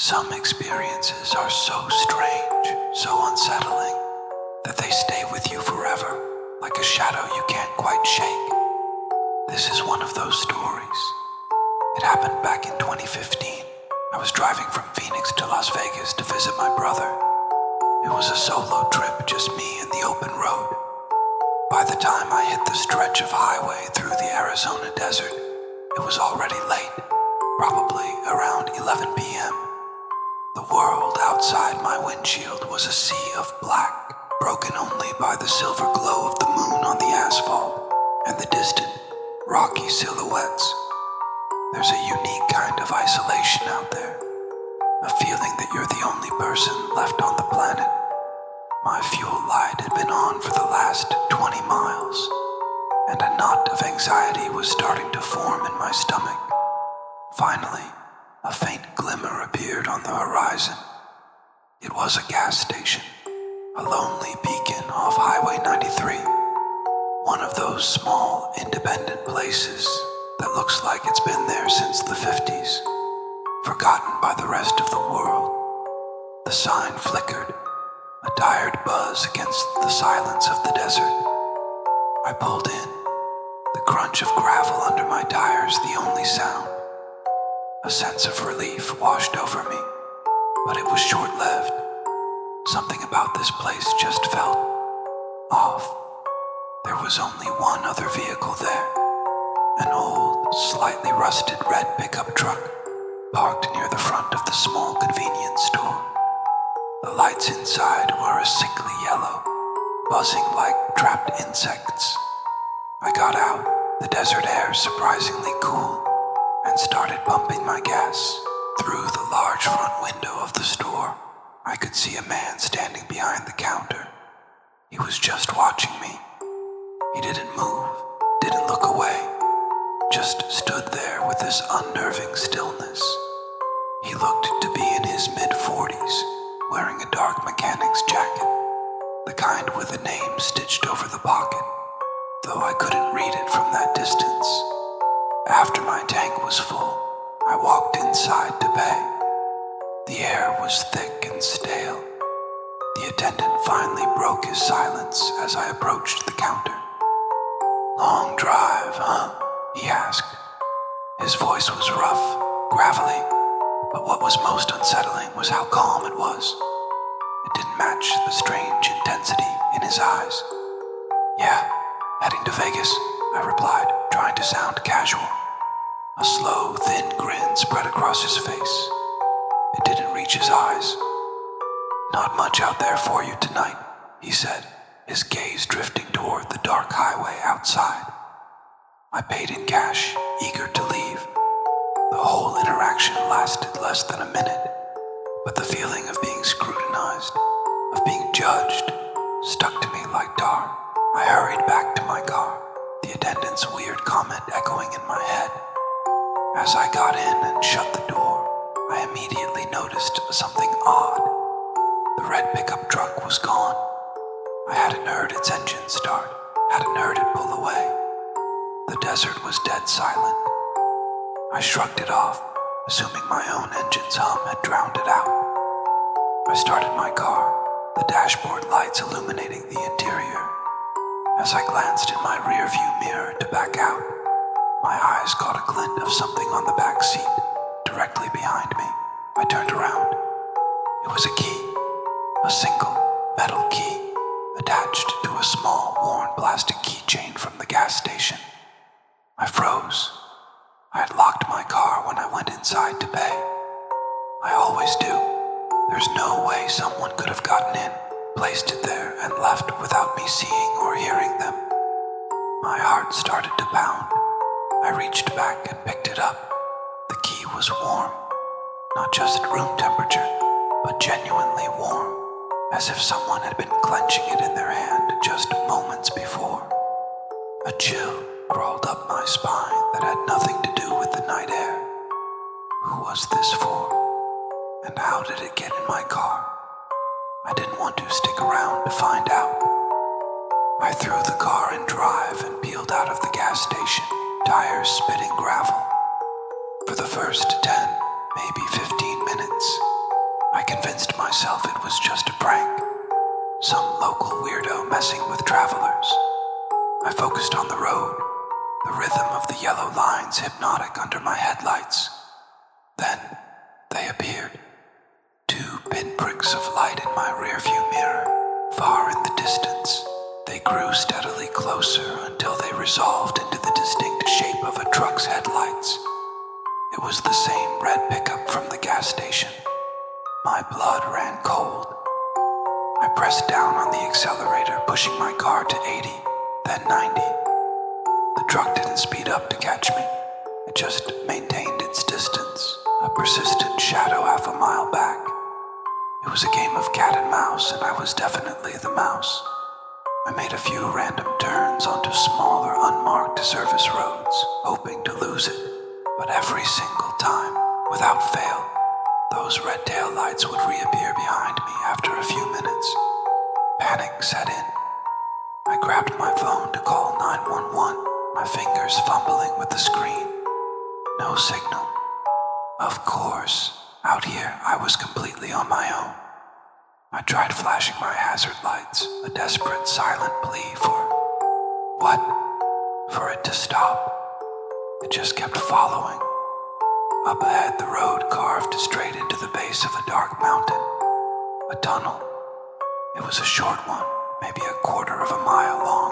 Some experiences are so strange, so unsettling, that they stay with you forever, like a shadow you can't quite shake. This is one of those stories. It happened back in 2015. I was driving from Phoenix to Las Vegas to visit my brother. It was a solo trip, just me and the open road. By the time I hit the stretch of highway through the Arizona desert, it was already late, probably around 11 p.m. The world outside my windshield was a sea of black, broken only by the silver glow of the moon on the asphalt and the distant, rocky silhouettes. There's a unique kind of isolation out there, a feeling that you're the only person left on the planet. My fuel light had been on for the last 20 miles, and a knot of anxiety was starting to form in my stomach. Finally, a faint glimmer appeared on the horizon. It was a gas station, a lonely beacon off Highway 93, one of those small, independent places that looks like it's been there since the 50s, forgotten by the rest of the world. The sign flickered, a tired buzz against the silence of the desert. I pulled in, the crunch of gravel under my tires the only sound. A sense of relief washed over me, but it was short-lived. Something about this place just felt off. There was only one other vehicle there, an old, slightly rusted red pickup truck parked near the front of the small convenience store. The lights inside were a sickly yellow, buzzing like trapped insects. I got out, the desert air surprisingly cool, and started pumping my gas. Through the large front window of the store, I could see a man standing behind the counter. He was just watching me. He didn't move, didn't look away, just stood there with this unnerving stillness. He looked to be in his mid-40s, wearing a dark mechanic's jacket, the kind with a name stitched over the pocket, though I couldn't read it from that distance. After my tank was full, I walked inside to pay. The air was thick and stale. The attendant finally broke his silence as I approached the counter. "Long drive, huh?" he asked. His voice was rough, gravelly, but what was most unsettling was how calm it was. It didn't match the strange intensity in his eyes. "Yeah, heading to Vegas," I replied, trying to sound casual. A slow, thin grin spread across his face. It didn't reach his eyes. "Not much out there for you tonight," he said, his gaze drifting toward the dark highway outside. I paid in cash, eager to leave. The whole interaction lasted less than a minute, but the feeling of being scrutinized, of being judged, stuck to me like tar. I hurried back to my car, the attendant's weird comment echoing in my head. As I got in and shut the door, I immediately noticed something odd. The red pickup truck was gone. I hadn't heard its engine start, hadn't heard it pull away. The desert was dead silent. I shrugged it off, assuming my own engine's hum had drowned it out. I started my car, the dashboard lights illuminating the interior. As I glanced in my rearview mirror to back out, my eyes caught a glint of something on the back seat, directly behind me. I turned around. It was a key, a single metal key, attached to a small, worn plastic keychain from the gas station. I froze. I had locked my car when I went inside to pay. I always do. There's no way someone could have gotten in, placed it there, and left without me seeing or hearing them. My heart started to pound. I reached back and picked it up. The key was warm, not just room temperature, but genuinely warm, as if someone had been clenching it in their hand just moments before. A chill crawled up my spine that had nothing to do with the night air. Who was this for? And how did it get in my car? I didn't want to stick around to find out. I threw the car in drive and peeled out of the gas station, tires spitting gravel. For the first 10, maybe 15 minutes, convinced myself it was just a prank, some local weirdo messing with travelers. I focused on the road, the rhythm of the yellow lines hypnotic under my headlights. Then they appeared. Two pinpricks of light in my rearview mirror, far in the distance. They grew steadily closer until they resolved into the distinct shape of a truck's headlights. It was the same red pickup from the gas station. My blood ran cold. I pressed down on the accelerator, pushing my car to 80, then 90. The truck didn't speed up to catch me. It just maintained its distance, a persistent shadow half a mile back. It was a game of cat and mouse, and I was definitely the mouse. I made a few random turns onto smaller, unmarked service roads, hoping to lose it. But every single time, without fail, those red tail lights would reappear behind me after a few minutes. Panic set in. I grabbed my phone to call 911, my fingers fumbling with the screen. No signal. Of course, out here I was completely on my own. I tried flashing my hazard lights, a desperate silent plea for what? For it to stop. It just kept following. Up ahead, the road carved straight into the base of a dark mountain. A tunnel. It was a short one, maybe a quarter of a mile long,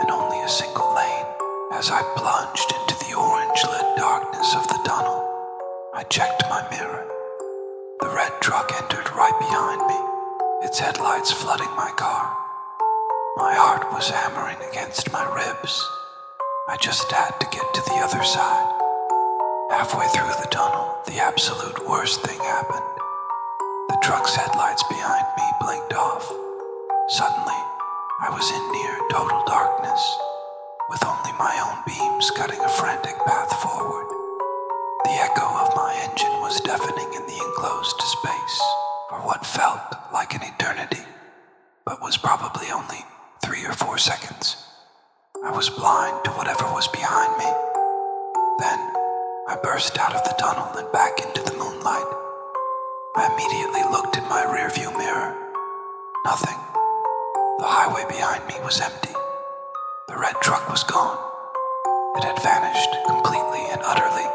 and only a single lane. As I plunged into the orange-lit darkness of the tunnel, I checked my mirror. The red truck entered right behind me, its headlights flooding my car. My heart was hammering against my ribs. I just had to get to the other side. Halfway through the tunnel, the absolute worst thing happened. The truck's headlights behind me blinked off. Suddenly, I was in near total darkness, with only my own beams cutting a frantic path forward. The echo of my engine was deafening in the enclosed space for what felt like an eternity, but was probably only 3 or 4 seconds. I was blind to whatever was behind me. Then, I burst out of the tunnel and back into the moonlight. I immediately looked in my rearview mirror. Nothing. The highway behind me was empty. The red truck was gone. It had vanished completely and utterly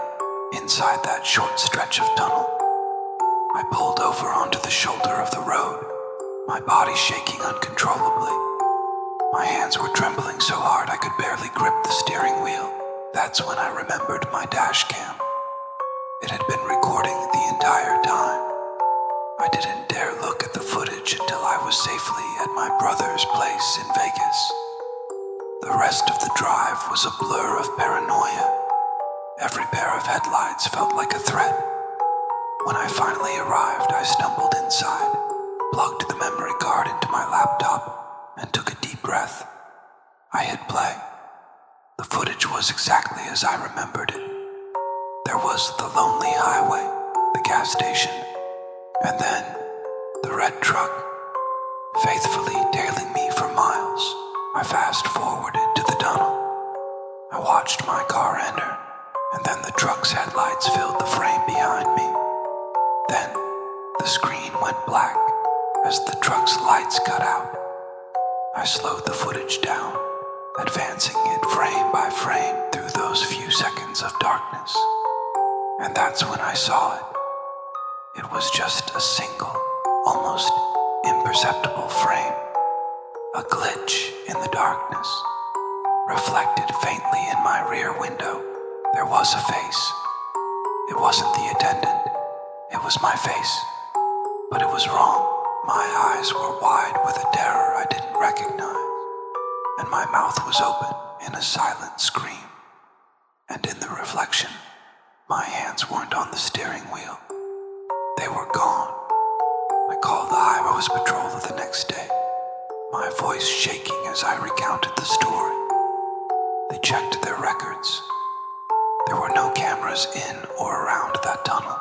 inside that short stretch of tunnel. I pulled over onto the shoulder of the road, my body shaking uncontrollably. My hands were trembling so hard I could barely grip the steering wheel. That's when I remembered my dash cam. It had been recording the entire time. I didn't dare look at the footage until I was safely at my brother's place in Vegas. The rest of the drive was a blur of paranoia. Every pair of headlights felt like a threat. When I finally arrived, I stumbled inside, plugged the memory card into my laptop, and took a deep breath. I hit play. The footage was exactly as I remembered it. There was the lonely highway, the gas station, and then the red truck, faithfully tailing me for miles. I fast-forwarded to the tunnel. I watched my car enter, and then the truck's headlights filled the frame behind me. Then, the screen went black as the truck's lights cut out. I slowed the footage down, advancing it frame by frame through those few seconds of darkness. And that's when I saw it. It was just a single, almost imperceptible frame. A glitch in the darkness. Reflected faintly in my rear window, there was a face. It wasn't the attendant. It was my face. But it was wrong. My eyes were wide with a terror I didn't recognize, and my mouth was open in a silent scream. And in the reflection, my hands weren't on the steering wheel. They were gone. I called the Highways Patrol the next day, my voice shaking as I recounted the story. They checked their records. There were no cameras in or around that tunnel.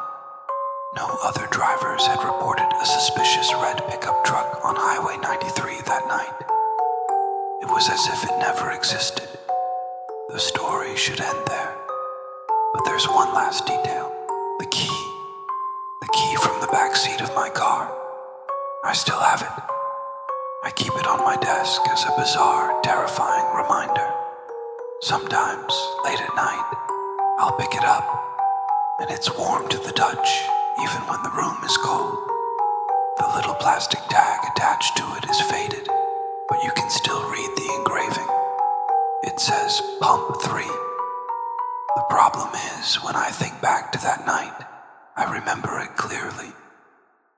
No other drivers had reported a suspicious red pickup truck on Highway 93 that night. It was as if it never existed. The story should end there. But there's one last detail. The key. The key from the back seat of my car. I still have it. I keep it on my desk as a bizarre, terrifying reminder. Sometimes, late at night, I'll pick it up, and it's warm to the touch, even when the room is cold. The little plastic tag attached to it is faded, but you can still read the engraving. It says Pump 3. The problem is, when I think back to that night, I remember it clearly.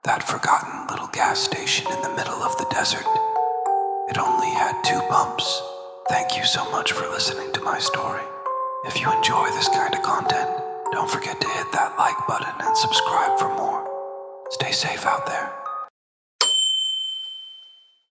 That forgotten little gas station in the middle of the desert. It only had 2 pumps. Thank you so much for listening to my story. If you enjoy this kind of content, don't forget to hit that like button and subscribe for more. Stay safe out there.